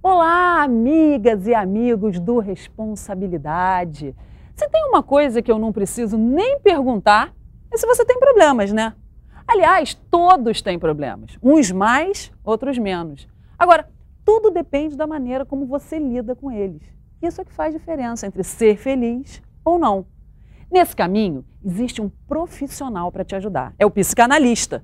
Olá, amigas e amigos do Responsabilidade. Se tem uma coisa que eu não preciso nem perguntar, é se você tem problemas, né? Aliás, todos têm problemas, uns mais, outros menos. Agora, tudo depende da maneira como você lida com eles. Isso é que faz diferença entre ser feliz ou não. Nesse caminho, existe um profissional para te ajudar, é o psicanalista.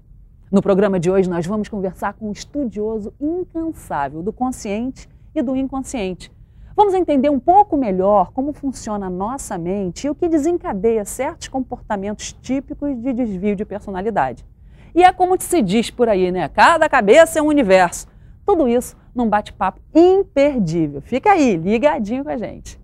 No programa de hoje, nós vamos conversar com um estudioso incansável do consciente e do inconsciente. Vamos entender um pouco melhor como funciona a nossa mente e o que desencadeia certos comportamentos típicos de desvio de personalidade. E é como se diz por aí, né? Cada cabeça é um universo. Tudo isso num bate-papo imperdível. Fica aí, ligadinho com a gente.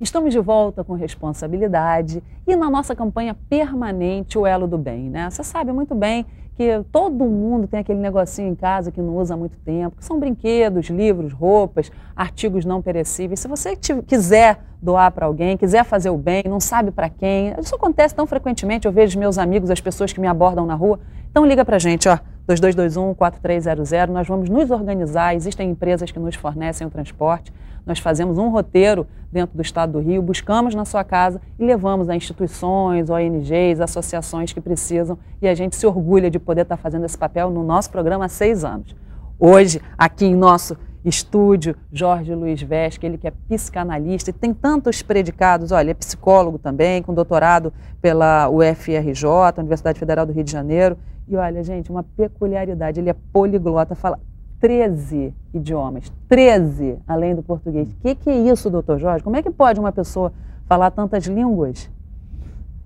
Estamos de volta com Responsabilidade e na nossa campanha permanente, o Elo do Bem, né? Você sabe muito bem que todo mundo tem aquele negocinho em casa que não usa há muito tempo, que são brinquedos, livros, roupas, artigos não perecíveis. Se você quiser doar para alguém, quiser fazer o bem, não sabe para quem, isso acontece tão frequentemente, eu vejo meus amigos, as pessoas que me abordam na rua, então liga para a gente, ó, 2221-4300, nós vamos nos organizar, existem empresas que nos fornecem o transporte, nós fazemos um roteiro dentro do estado do Rio, buscamos na sua casa e levamos a instituições, ONGs, associações que precisam e a gente se orgulha de poder estar fazendo esse papel no nosso programa há 6 anos. Hoje, aqui em nosso estúdio, Jorge Luiz Vesque, ele que é psicanalista e tem tantos predicados, olha, ele é psicólogo também, com doutorado pela UFRJ, Universidade Federal do Rio de Janeiro, e olha, gente, uma peculiaridade, ele é poliglota, fala 13 idiomas, 13 além do português. O que é isso, doutor Jorge? Como é que pode uma pessoa falar tantas línguas?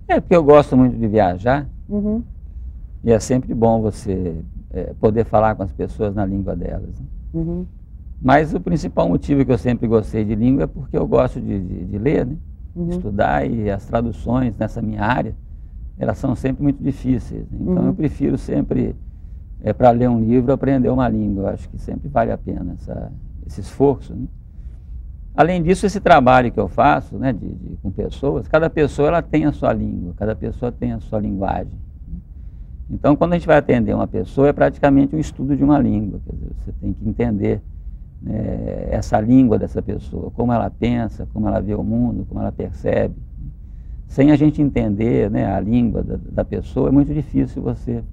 É porque eu gosto muito de viajar, Uhum. e é sempre bom você poder falar com as pessoas na língua delas. Né? Uhum. Mas o principal motivo que eu sempre gostei de língua é porque eu gosto de ler, né? Uhum. Estudar, e as traduções nessa minha área, elas são sempre muito difíceis. Então eu prefiro sempre, para ler um livro, aprender uma língua. Eu acho que sempre vale a pena esse esforço. Né? Além disso, esse trabalho que eu faço, né, com pessoas, cada pessoa ela tem a sua língua, cada pessoa tem a sua linguagem. Então, quando a gente vai atender uma pessoa, é praticamente um estudo de uma língua. Quer dizer, você tem que entender essa língua dessa pessoa, como ela pensa, como ela vê o mundo, como ela percebe. Sem a gente entender, né, a língua da pessoa, é muito difícil você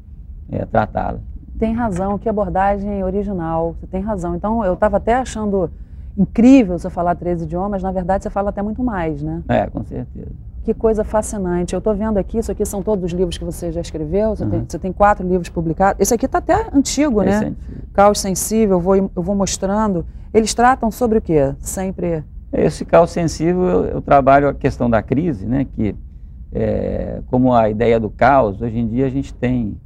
tratá-la. Tem razão, que abordagem original, você tem razão. Então, eu estava até achando incrível você falar 13 idiomas, na verdade você fala até muito mais, né? Com certeza. Que coisa fascinante. Eu estou vendo aqui, isso aqui são todos os livros que você já escreveu, você tem 4 livros publicados. Esse aqui está até antigo, né? É antigo. Caos Sensível, eu vou mostrando. Eles tratam sobre o quê? Sempre... Esse caos sensível, eu trabalho a questão da crise, né? Que, como a ideia do caos, hoje em dia a gente tem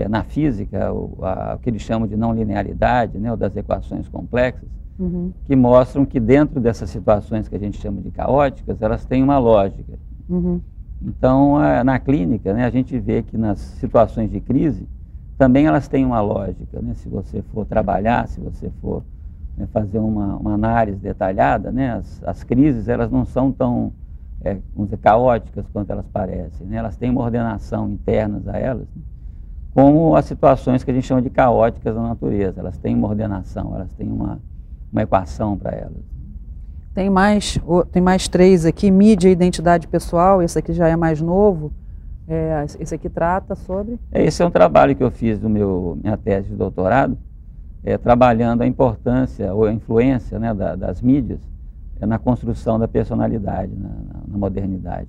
na física o que eles chamam de não linearidade, né? Ou das equações complexas, que mostram que dentro dessas situações que a gente chama de caóticas, elas têm uma lógica. Então, na clínica, né, a gente vê que nas situações de crise, também elas têm uma lógica. Né? Se você for trabalhar, se você for fazer uma análise detalhada, né, as crises elas não são tão vamos dizer, caóticas quanto elas parecem. Né? Elas têm uma ordenação interna a elas, né? Como as situações que a gente chama de caóticas da natureza. Elas têm uma ordenação, elas têm uma equação para elas. Tem mais 3 aqui, mídia e identidade pessoal, esse aqui já é mais novo, esse aqui trata sobre... Esse é um trabalho que eu fiz do minha tese de doutorado, trabalhando a importância ou a influência, né, das mídias na construção da personalidade, na modernidade.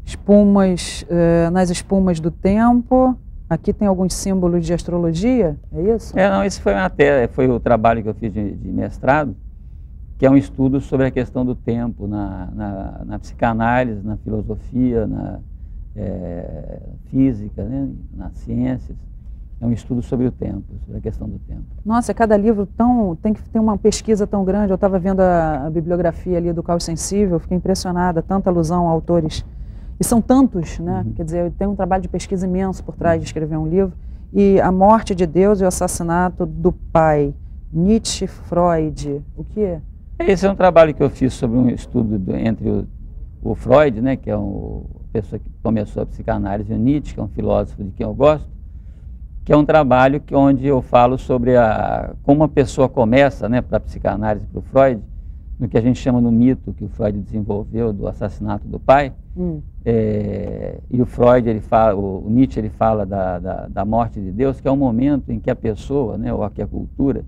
Espumas, nas espumas do tempo, aqui tem alguns símbolos de astrologia, é isso? Não, esse foi o trabalho que eu fiz de mestrado, que é um estudo sobre a questão do tempo na psicanálise, na filosofia, na física, né, nas ciências. É um estudo sobre o tempo, sobre a questão do tempo. Nossa, cada livro tem que ter uma pesquisa tão grande. Eu estava vendo a bibliografia ali do Caos Sensível, fiquei impressionada, tanta alusão a autores. E são tantos, né? Quer dizer, tem um trabalho de pesquisa imenso por trás de escrever um livro. E A Morte de Deus e o Assassinato do Pai, Nietzsche, Freud, o que é? Esse é um trabalho que eu fiz sobre um estudo entre o Freud, né, que é a pessoa que começou a psicanálise, e o Nietzsche, que é um filósofo de quem eu gosto, que é um trabalho onde eu falo sobre como a pessoa começa, né, para a psicanálise, para o Freud, no que a gente chama no mito que o Freud desenvolveu do assassinato do pai. E o Freud, o Nietzsche, ele fala da morte de Deus, que é o momento em que a pessoa, né, ou que a cultura,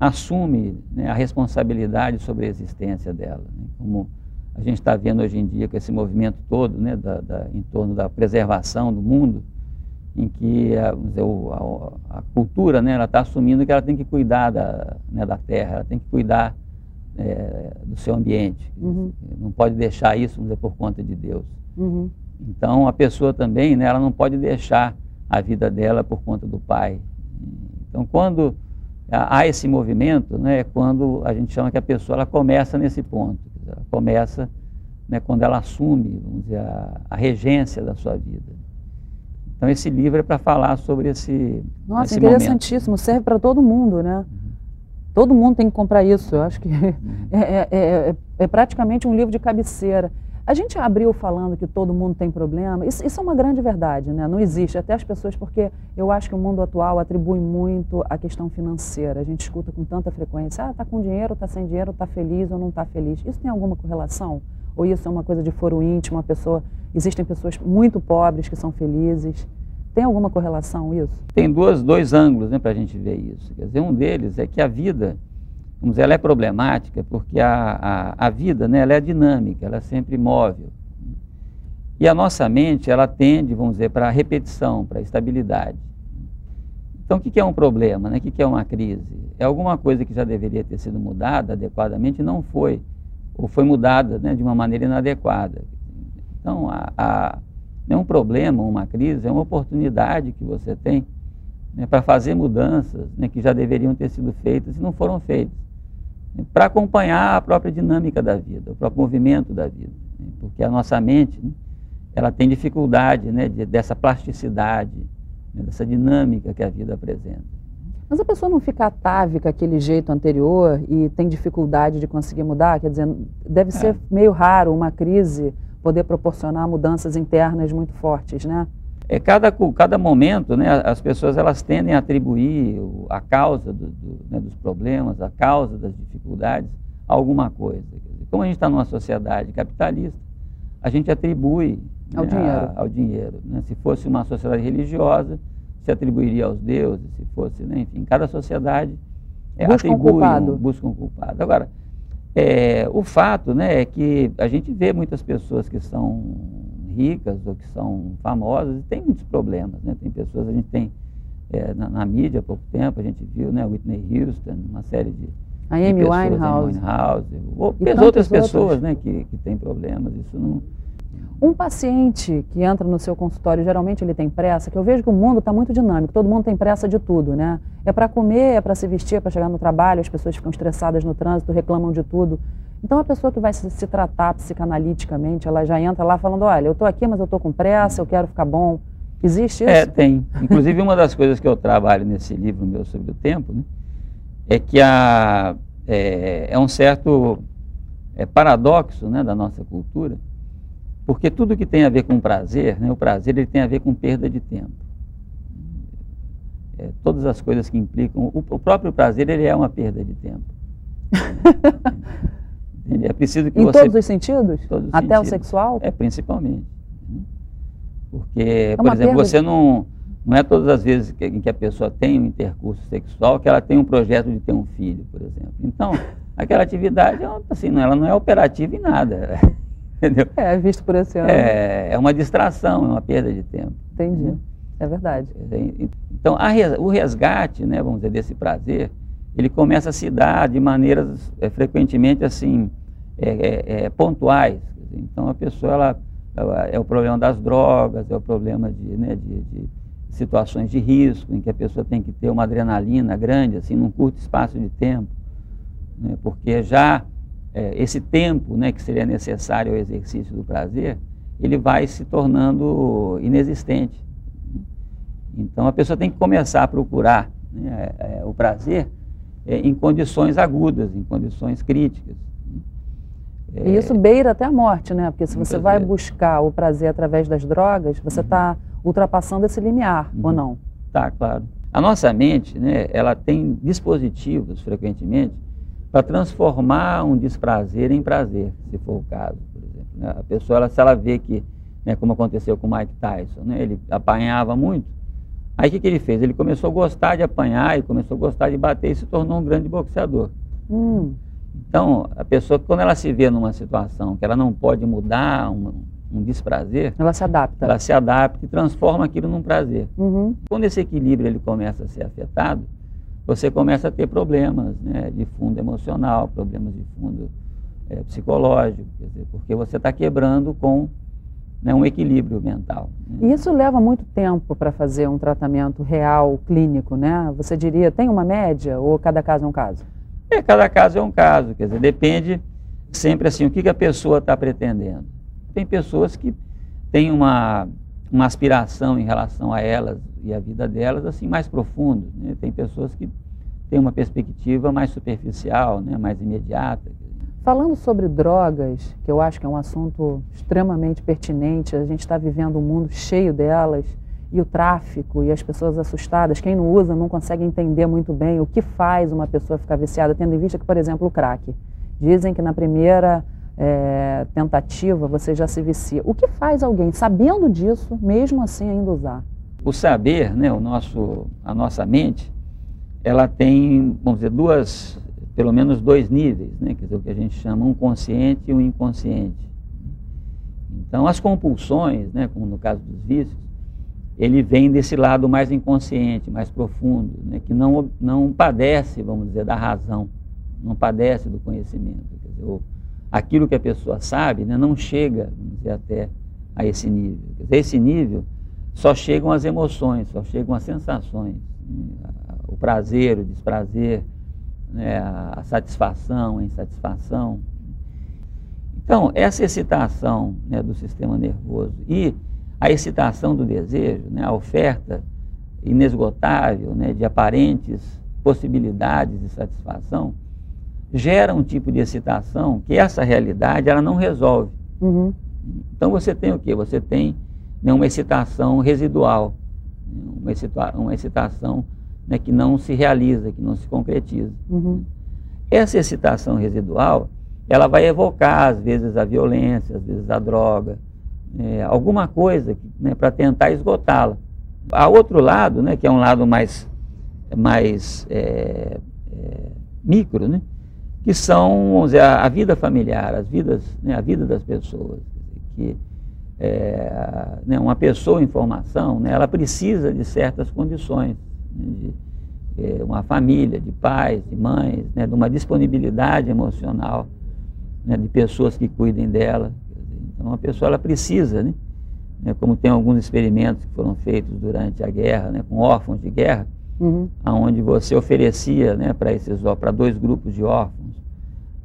assume, né, a responsabilidade sobre a existência dela, né, como a gente está vendo hoje em dia com esse movimento todo, né, em torno da preservação do mundo, em que a cultura, né, ela está assumindo que ela tem que cuidar da terra, ela tem que cuidar do seu ambiente. Não pode deixar isso, vamos dizer, por conta de Deus. Então a pessoa também, né, ela não pode deixar a vida dela por conta do pai. Então quando há esse movimento, né, é quando a gente chama que a pessoa ela começa nesse ponto. Ela começa, né, quando ela assume, vamos dizer, a regência da sua vida. Então esse livro é para falar sobre esse Nossa, interessantíssimo, serve para todo mundo, né? Todo mundo tem que comprar isso, eu acho que é praticamente um livro de cabeceira. A gente abriu falando que todo mundo tem problema, isso é uma grande verdade, né? Não existe, até as pessoas, porque eu acho que o mundo atual atribui muito a questão financeira. A gente escuta com tanta frequência, está com dinheiro, está sem dinheiro, está feliz ou não está feliz. Isso tem alguma correlação? Ou isso é uma coisa de foro íntimo, existem pessoas muito pobres que são felizes? Tem alguma correlação isso? Tem dois ângulos, né, para a gente ver isso. Quer dizer, um deles é que a vida, vamos dizer, ela é problemática porque a vida, né, ela é dinâmica, ela é sempre móvel. E a nossa mente, ela tende, vamos dizer, para a repetição, para a estabilidade. Então, o que é um problema, né? O que é uma crise? É alguma coisa que já deveria ter sido mudada adequadamente e não foi, ou foi mudada, né, de uma maneira inadequada. Então, um problema, uma crise, é uma oportunidade que você tem, né, para fazer mudanças, né, que já deveriam ter sido feitas e não foram feitas, né, para acompanhar a própria dinâmica da vida, o próprio movimento da vida, né, porque a nossa mente, né, ela tem dificuldade, né, dessa plasticidade, né, dessa dinâmica que a vida apresenta. Mas a pessoa não fica atávica aquele jeito anterior e tem dificuldade de conseguir mudar? Quer dizer, deve ser meio raro uma crise poder proporcionar mudanças internas muito fortes, né? Cada momento, né, as pessoas elas tendem a atribuir a causa né, dos problemas, a causa das dificuldades a alguma coisa. Como a gente está numa sociedade capitalista, a gente atribui ao dinheiro. Né? Se fosse uma sociedade religiosa, se atribuiria aos deuses, se fosse, né, enfim, cada sociedade busca um culpado. Agora, o fato, né, é que a gente vê muitas pessoas que são ricas ou que são famosas e tem muitos problemas, né? Tem pessoas, a gente tem na mídia há pouco tempo, a gente viu, né, Whitney Houston, uma série de Amy Winehouse, ou outras pessoas, né, que têm problemas. Isso não... Um paciente que entra no seu consultório, geralmente ele tem pressa, que eu vejo que o mundo está muito dinâmico, todo mundo tem pressa de tudo, né? É para comer, é para se vestir, é para chegar no trabalho, as pessoas ficam estressadas no trânsito, reclamam de tudo. Então a pessoa que vai se tratar psicanaliticamente, ela já entra lá falando, olha, eu estou aqui, mas eu estou com pressa, eu quero ficar bom. Existe isso? Tem. Inclusive uma das coisas que eu trabalho nesse livro meu sobre o tempo, né, é que é um certo paradoxo, né, da nossa cultura, porque tudo que tem a ver com prazer, né, o prazer ele tem a ver com perda de tempo. Todas as coisas que implicam... O próprio prazer ele é uma perda de tempo. É preciso que você... Em todos os sentidos? Todos os Até sentidos. O sexual? Principalmente. Porque, por exemplo, você não é todas as vezes em que a pessoa tem um intercurso sexual que ela tem um projeto de ter um filho, por exemplo. Então, aquela atividade, assim, ela não é operativa em nada. Entendeu? Visto por esse ângulo. É uma distração, é uma perda de tempo. Entendi. É verdade. Então, o resgate, né, vamos dizer, desse prazer, ele começa a se dar de maneiras frequentemente assim, pontuais. Então, a pessoa, é o problema das drogas, é o problema de situações de risco, em que a pessoa tem que ter uma adrenalina grande, assim, num curto espaço de tempo, né, porque já esse tempo, né, que seria necessário ao exercício do prazer, ele vai se tornando inexistente. Então a pessoa tem que começar a procurar, né, o prazer em condições agudas, em condições críticas. E isso beira até a morte, né? Porque se você vai buscar o prazer através das drogas, você está ultrapassando esse limiar, ou não? Tá, claro. A nossa mente, né, ela tem dispositivos, frequentemente, para transformar um desprazer em prazer, se for o caso, por exemplo. Né? A pessoa, se ela vê que, né, como aconteceu com o Mike Tyson, né, ele apanhava muito, aí o que ele fez? Ele começou a gostar de apanhar e começou a gostar de bater e se tornou um grande boxeador. Então, a pessoa, quando ela se vê numa situação que ela não pode mudar um desprazer, ela se adapta. Ela se adapta e transforma aquilo num prazer. Quando esse equilíbrio ele começa a ser afetado, você começa a ter problemas, né, de fundo emocional, problemas de fundo psicológico, quer dizer, porque você está quebrando com, né, um equilíbrio mental. Né? E isso leva muito tempo para fazer um tratamento real, clínico, né? Você diria, tem uma média ou cada caso é um caso? Cada caso é um caso, quer dizer, depende sempre assim, o que a pessoa está pretendendo. Tem pessoas que têm uma aspiração em relação a elas e a vida delas assim mais profunda, né? Tem pessoas que têm uma perspectiva mais superficial, né? Mais imediata. Falando sobre drogas, que eu acho que é um assunto extremamente pertinente, a gente está vivendo um mundo cheio delas, e o tráfico, e as pessoas assustadas, quem não usa não consegue entender muito bem o que faz uma pessoa ficar viciada, tendo em vista que, por exemplo, o crack. Dizem que na primeira tentativa você já se vicia. O que faz alguém, sabendo disso, mesmo assim ainda usar? O saber, né, a nossa mente, ela tem, vamos dizer, pelo menos dois níveis, né, quer dizer, o que a gente chama um consciente e um inconsciente. Então, as compulsões, né, como no caso dos vícios, ele vem desse lado mais inconsciente, mais profundo, né, que não padece, vamos dizer, da razão, não padece do conhecimento. Quer dizer, aquilo que a pessoa sabe, né, não chega, vamos dizer, até a esse nível. Quer dizer, esse nível só chegam as emoções, só chegam as sensações, né, o prazer, o desprazer, né, a satisfação, a insatisfação. Então, essa excitação, né, do sistema nervoso e a excitação do desejo, né, a oferta inesgotável, né, de aparentes possibilidades de satisfação, gera um tipo de excitação que essa realidade ela não resolve. Então você tem o quê? Você tem, né, uma excitação residual, uma excitação, né, que não se realiza, que não se concretiza. Essa excitação residual, ela vai evocar, às vezes, a violência, às vezes a droga, alguma coisa, né, para tentar esgotá-la. Há outro lado, né, que é um lado mais micro, né, que são, vamos dizer, a vida familiar, né, a vida das pessoas. Que né, uma pessoa em formação, né, ela precisa de certas condições, né, de uma família, de pais, de mães, né, de uma disponibilidade emocional, né, de pessoas que cuidem dela. Então, a pessoa ela precisa, né, como tem alguns experimentos que foram feitos durante a guerra, né, com órfãos de guerra, onde você oferecia, né, para dois grupos de órfãos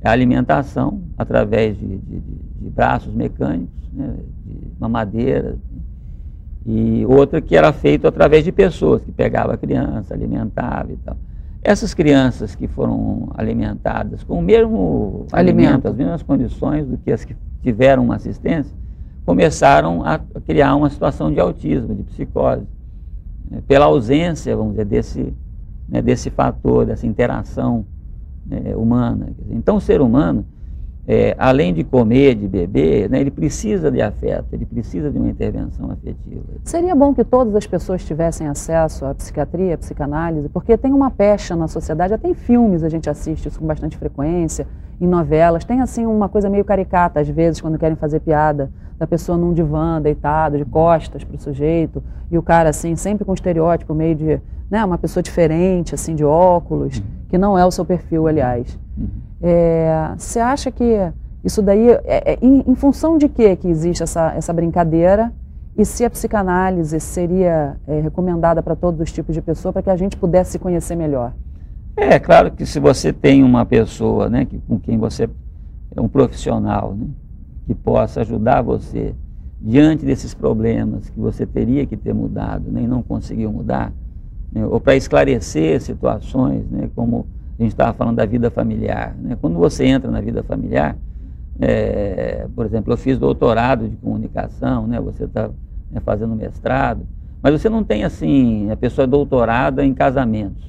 a alimentação através de braços mecânicos, né, de mamadeira, e outra que era feito através de pessoas que pegavam a criança, alimentavam e tal. Essas crianças que foram alimentadas com o mesmo alimento, as mesmas condições do que as que tiveram uma assistência, começaram a criar uma situação de autismo, de psicose, né, pela ausência, vamos dizer, desse fator, dessa interação, né, humana. Então, o ser humano, além de comer, de beber, né, ele precisa de afeto, ele precisa de uma intervenção afetiva. Seria bom que todas as pessoas tivessem acesso à psiquiatria, à psicanálise, porque tem uma pecha na sociedade, até em filmes a gente assiste isso com bastante frequência, em novelas, tem assim uma coisa meio caricata, às vezes, quando querem fazer piada, da pessoa num divã, deitado, de costas para o sujeito, e o cara assim, sempre com estereótipo meio de, né, uma pessoa diferente, assim, de óculos, que não é o seu perfil, aliás. Você acha que isso daí, em função de que existe essa brincadeira, e se a psicanálise seria recomendada para todos os tipos de pessoa, para que a gente pudesse se conhecer melhor? É claro que se você tem uma pessoa, né, com quem você é um profissional, né, que possa ajudar você diante desses problemas que você teria que ter mudado, né, e não conseguiu mudar, né, ou para esclarecer situações, né, como a gente estava falando da vida familiar, né? Quando você entra na vida familiar, por exemplo, eu fiz doutorado de comunicação, né? Você está, né, fazendo mestrado, Mas você não tem, assim, a pessoa é doutorada em casamentos.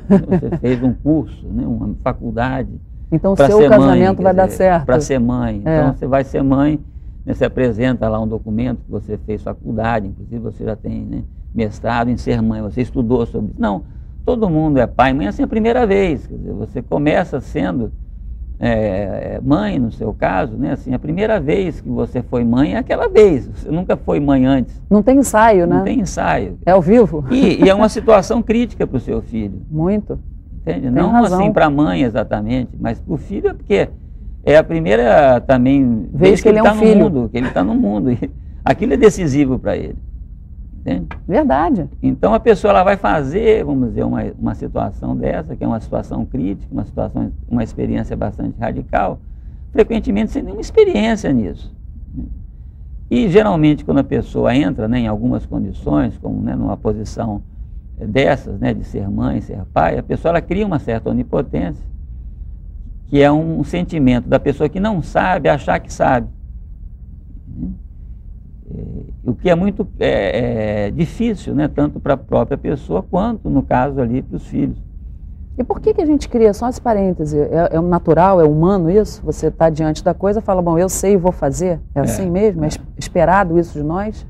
Você fez um curso, né, uma faculdade. Então o seu casamento vai dar certo. Para ser mãe. Então você vai ser mãe, né, você apresenta lá um documento que você fez faculdade, inclusive você já tem, né, mestrado em ser mãe, você estudou sobre isso. Não, todo mundo é pai e mãe assim a primeira vez. Quer dizer, você começa sendo mãe, no seu caso, né, assim, a primeira vez que você foi mãe é aquela vez, você nunca foi mãe antes. Não tem ensaio, né? Não tem ensaio. É ao vivo. E é uma situação crítica para o seu filho. Muito. Entende? Tem não razão. assim para a mãe exatamente, mas para o filho é porque é a primeira também vez que ele está é um filho. No mundo, que ele está no mundo. E aquilo é decisivo para ele. Entende? Verdade. Então a pessoa ela vai fazer, vamos dizer, uma situação dessa, que é uma situação crítica, uma experiência bastante radical, frequentemente sem nenhuma experiência nisso. E geralmente quando a pessoa entra, né, em algumas condições, como, né, numa posição dessas, né, de ser mãe, ser pai, a pessoa ela cria uma certa onipotência, que é um sentimento da pessoa que não sabe achar que sabe. O que é muito difícil, né, tanto para a própria pessoa quanto, no caso ali, para os filhos. E por que a gente cria, só esse parêntese, é natural, é humano isso? Você está diante da coisa e fala, bom, eu sei e vou fazer? É assim mesmo? É esperado isso de nós?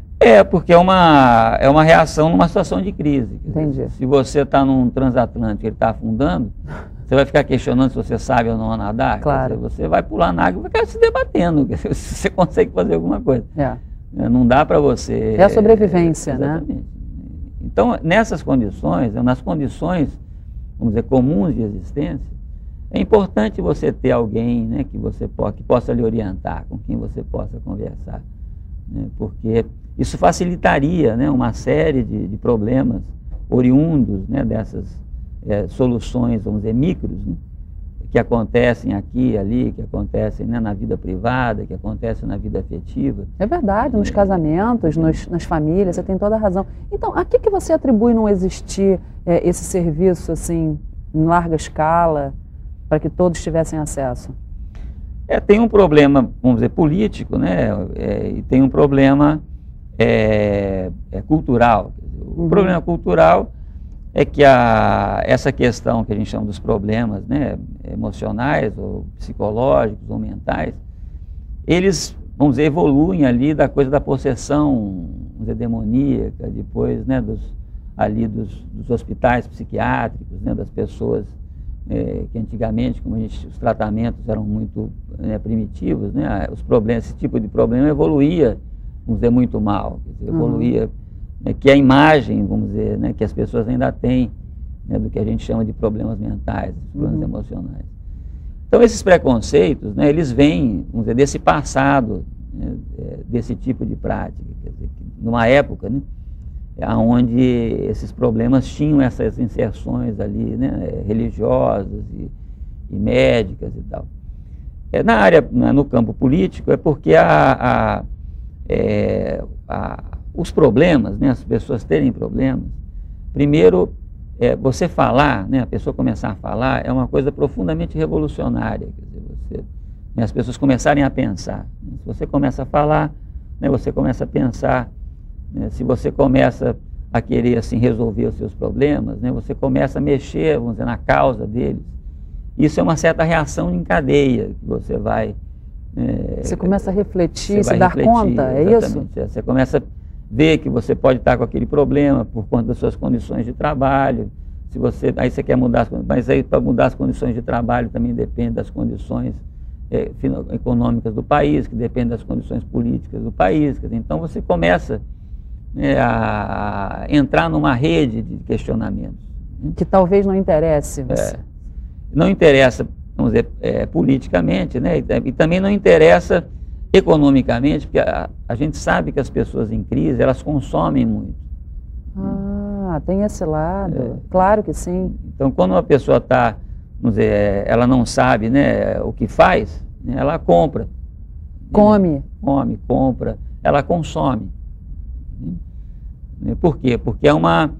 Porque é uma reação numa situação de crise. Entendi. Se você está num transatlântico e ele está afundando, você vai ficar questionando se você sabe ou não nadar? Claro. Dizer, você vai pular na água e vai ficar se debatendo, se você consegue fazer alguma coisa. Não dá para você... É a sobrevivência, né? Então, nessas condições, nas condições, vamos dizer, comuns de existência, é importante você ter alguém, né, que possa lhe orientar, com quem você possa conversar, né, porque isso facilitaria, né, uma série de problemas oriundos, né, dessas soluções, vamos dizer, micros, né, que acontecem aqui e ali, que acontecem, né, na vida privada, que acontecem na vida afetiva. É verdade, nos casamentos, nas famílias, você tem toda a razão. Então, a que você atribui não existir esse serviço assim, em larga escala, para que todos tivessem acesso? Tem um problema, vamos dizer, político, né, e tem um problema cultural. O problema cultural é que essa questão que a gente chama dos problemas, né, emocionais, ou psicológicos, ou mentais, eles, vamos dizer, evoluem ali da coisa da possessão, vamos dizer, demoníaca, depois, né, dos hospitais psiquiátricos, né, das pessoas que antigamente, como os tratamentos eram muito, né, primitivos, né, esse tipo de problema evoluía, vamos dizer, muito mal, quer dizer, evoluía, que a imagem, vamos dizer, né, que as pessoas ainda têm, né, do que a gente chama de problemas mentais, problemas emocionais. Então, esses preconceitos, né, eles vêm, vamos dizer, desse passado, né, desse tipo de prática, quer dizer, numa época, né, onde esses problemas tinham essas inserções ali, né, religiosas e médicas e tal. Na área, no campo político, é porque os problemas, né, as pessoas terem problemas, primeiro, você falar, né, a pessoa começar a falar, é uma coisa profundamente revolucionária. Quer dizer, né, as pessoas começarem a pensar. Se você começa a falar, né, você começa a pensar, né, se você começa a querer assim, resolver os seus problemas, né, você começa a mexer, vamos dizer, na causa deles. Isso é uma certa reação em cadeia que você vai... você começa a refletir, se dar conta, é isso? Você começa a ver que você pode estar com aquele problema por conta das suas condições de trabalho. Aí você quer mudar as condições, mas aí para mudar as condições de trabalho também depende das condições econômicas do país, que depende das condições políticas do país. Então você começa a entrar numa rede de questionamentos. Que talvez não interesse você. Não interessa, vamos dizer, politicamente, né? E também não interessa economicamente, porque a gente sabe que as pessoas em crise, elas consomem muito. Tem esse lado, claro que sim. Então, quando uma pessoa está, vamos dizer, ela não sabe, né, o que faz, né, ela compra. Come. Come, compra, ela consome. Por quê? Porque é uma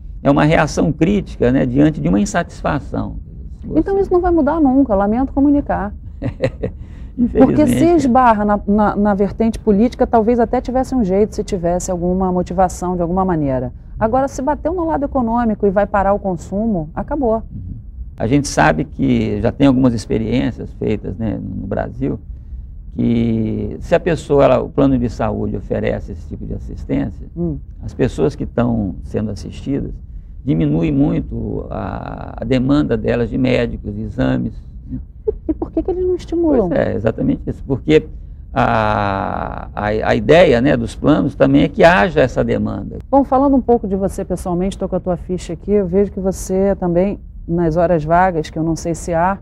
reação crítica, né, diante de uma insatisfação. Então isso não vai mudar nunca, lamento comunicar. Porque se esbarra na vertente política, talvez até tivesse um jeito, se tivesse alguma motivação de alguma maneira. Agora, se bateu no lado econômico e vai parar o consumo, acabou. A gente sabe que já tem algumas experiências feitas, né, no Brasil, que se a pessoa, o plano de saúde oferece esse tipo de assistência, as pessoas que estão sendo assistidas, diminui muito a demanda delas de médicos, de exames. E por que eles não estimulam? Pois é, exatamente isso, porque a ideia, né, dos planos também é que haja essa demanda. Bom, falando um pouco de você pessoalmente, estou com a tua ficha aqui, eu vejo que você também, nas horas vagas, que eu não sei se há,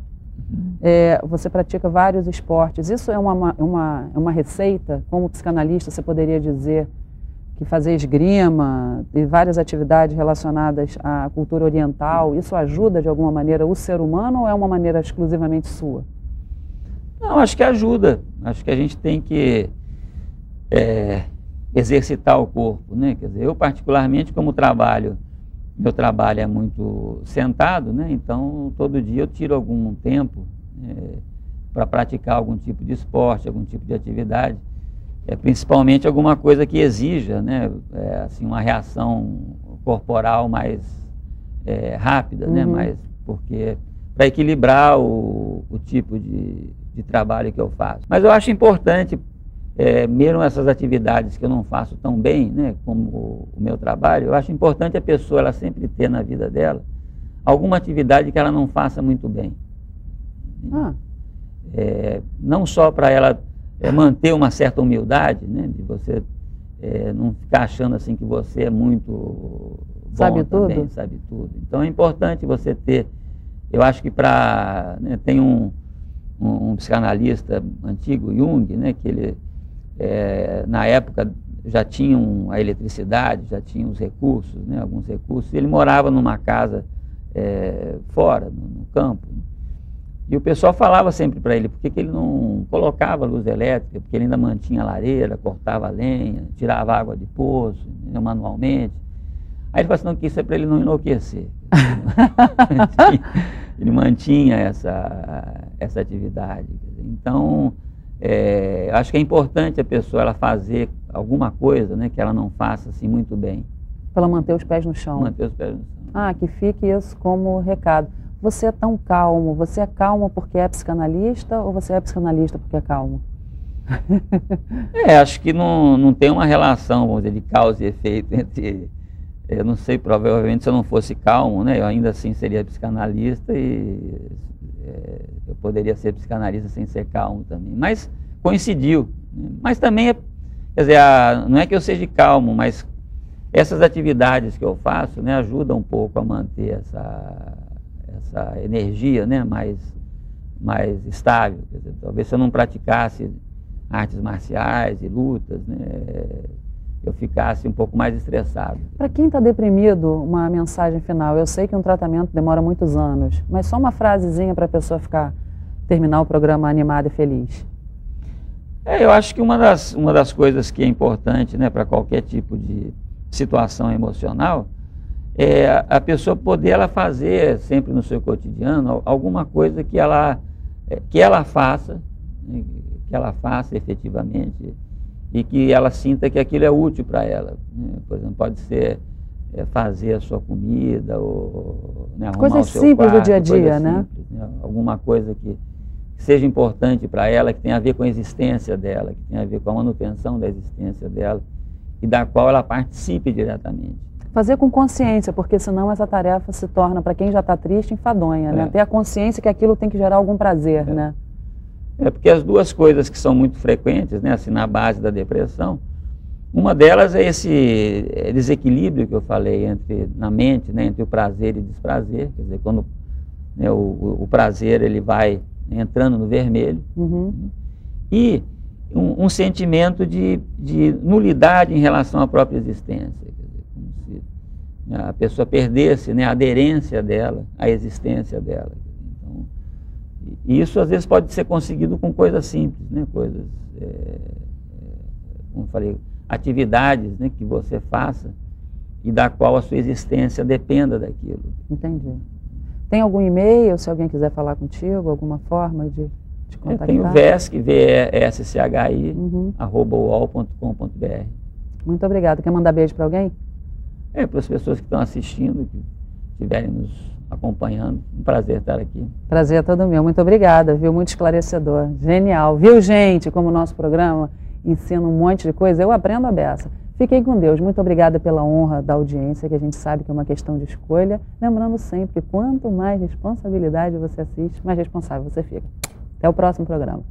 você pratica vários esportes. Isso é uma receita? Como psicanalista, você poderia dizer que fazer esgrima e várias atividades relacionadas à cultura oriental, isso ajuda de alguma maneira o ser humano ou é uma maneira exclusivamente sua? Não, acho que ajuda. Acho que a gente tem que exercitar o corpo, né? Quer dizer, eu particularmente, como meu trabalho é muito sentado, né? Então todo dia eu tiro algum tempo para praticar algum tipo de esporte, algum tipo de atividade, principalmente alguma coisa que exija, né? Assim, uma reação corporal mais rápida, né? Porque para equilibrar o tipo de trabalho que eu faço. Mas eu acho importante, mesmo essas atividades que eu não faço tão bem, né, como o meu trabalho, eu acho importante a pessoa ela sempre ter na vida dela alguma atividade que ela não faça muito bem. Não só para ela manter uma certa humildade, né, de você não ficar achando assim que você é muito bom sabe também, tudo? sabe tudo. Então é importante você ter, eu acho que tem um psicanalista antigo, Jung, né, que ele, na época, já tinha a eletricidade, já tinha os recursos, né, alguns recursos, e ele morava numa casa fora, no campo, e o pessoal falava sempre para ele, por que ele não colocava luz elétrica, porque ele ainda mantinha a lareira, cortava a lenha, tirava água de poço, né, manualmente. Aí ele falou assim, não, que isso é para ele não enlouquecer. Ele mantinha essa atividade. Então, acho que é importante a pessoa ela fazer alguma coisa, né, que ela não faça assim muito bem. Para ela manter os pés no chão. Manter os pés no chão. Ah, que fique isso como recado. Você é tão calmo, você é calmo porque é psicanalista ou você é psicanalista porque é calmo? Acho que não tem uma relação, vamos dizer, de causa e efeito entre... Eu não sei, provavelmente se eu não fosse calmo, né, eu ainda assim seria psicanalista e eu poderia ser psicanalista sem ser calmo também. Mas coincidiu. Né? Mas também, quer dizer, não é que eu seja calmo, mas essas atividades que eu faço, né, ajudam um pouco a manter essa energia, né, mais estável. Quer dizer, talvez se eu não praticasse artes marciais e lutas, né, eu ficasse um pouco mais estressado. Para quem está deprimido, uma mensagem final. Eu sei que um tratamento demora muitos anos, mas só uma frasezinha para a pessoa terminar o programa animada e feliz. Eu acho que uma das coisas que é importante, né, para qualquer tipo de situação emocional é a pessoa poder fazer sempre no seu cotidiano alguma coisa que ela faça, né, que ela faça efetivamente, e que ela sinta que aquilo é útil para ela. Né? Por exemplo, pode ser fazer a sua comida, ou, né, arrumar coisas o seu simples quarto, do dia a dia, né? Simples, né? Alguma coisa que seja importante para ela, que tenha a ver com a existência dela, que tenha a ver com a manutenção da existência dela, e da qual ela participe diretamente. Fazer com consciência, porque senão essa tarefa se torna, para quem já está triste, enfadonha, né? Ter a consciência que aquilo tem que gerar algum prazer, né? Porque as duas coisas que são muito frequentes, né, assim, na base da depressão, uma delas é esse desequilíbrio que eu falei na mente, né, entre o prazer e o desprazer, quer dizer, quando, né, o prazer ele vai entrando no vermelho, e um sentimento de nulidade em relação à própria existência, quer dizer, como se a pessoa perdesse, né, a aderência dela, à existência dela. E isso às vezes pode ser conseguido com coisas simples, né? Coisas, como eu falei, atividades, né, que você faça e da qual a sua existência dependa daquilo. Entendi. Tem algum e-mail, se alguém quiser falar contigo, alguma forma de te contactar? Tem o VESC, VESCHI, @uol.com.br. Muito obrigada. Quer mandar beijo para alguém? Para as pessoas que estão assistindo, que estiverem nos acompanhando, um prazer estar aqui. Prazer é todo meu. Muito obrigada, viu? Muito esclarecedor. Genial. Viu, gente, como o nosso programa ensina um monte de coisa? Eu aprendo a beça. Fiquem com Deus. Muito obrigada pela honra da audiência, que a gente sabe que é uma questão de escolha. Lembrando sempre que quanto mais responsabilidade você assiste, mais responsável você fica. Até o próximo programa.